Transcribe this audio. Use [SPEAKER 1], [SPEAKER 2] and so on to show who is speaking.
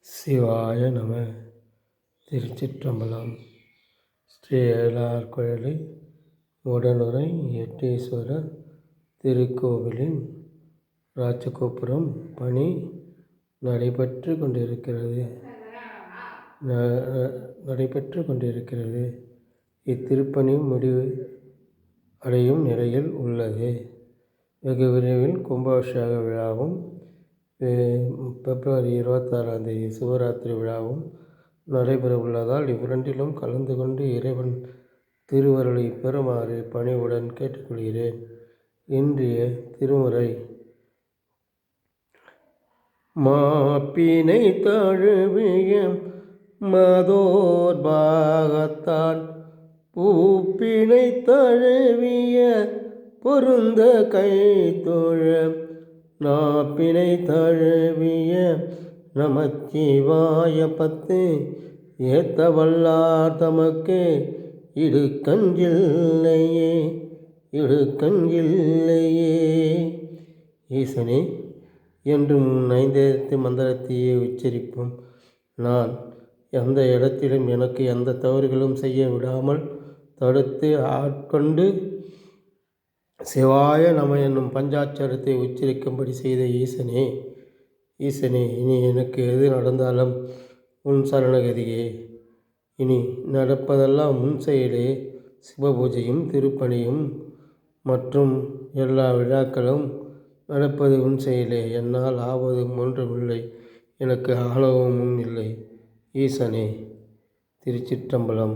[SPEAKER 1] சிவாய நம. திருச்சிற்றம்பலம். ஸ்ரீ ஏலார்குழலி உடனுறை எட்டீஸ்வரர் திருக்கோவிலின் ராஜகோபுரம் பணி நடைபெற்று கொண்டிருக்கிறது. இத்திருப்பணி முடிவு அடையும் நிலையில் உள்ளது. வெகு விரைவில் கும்பாபிஷேக விழாவும் பிப்ரவரி 26 சிவராத்திரி விழாவும் நடைபெற உள்ளதால் இவ்விரண்டிலும் கலந்து கொண்டு இறைவன் திருவருளை பெறுமாறு பணிவுடன் கேட்டுக்கொள்கிறேன். இன்றைய திருமுறை. மாப்பினை தழுவிய மதோர் பாகத்தான் பூப்பினை தழுவிய பொருந்த கை தோழ நாப்பினை தழுவிய நமச்சிவாய பத்து ஏத்த வல்லார் தமக்கு இடுக்கஞ்சில்லையே. ஈசனே என்றும் 5 மந்திரத்தையே உச்சரிப்போம். நான் எந்த இடத்திலும் எனக்கு எந்த தவறுகளும் செய்ய விடாமல் தடுத்து ஆட்கொண்டு சிவாய நம என்னும் பஞ்சாட்சரத்தை உச்சரிக்கும்படி செய்த ஈசனே, இனி எனக்கு எது நடந்தாலும் உன் சரணகதியே. இனி நடப்பதெல்லாம் உன் செயலே. சிவபூஜையும் திருப்பணியும் மற்றும் எல்லா விழாக்களும் நடப்பது உன் செயலே. என்னால் ஆவதும் ஒன்றுமில்லை, எனக்கு ஆளவும் இல்லை. ஈசனே. திருச்சிற்றம்பலம்.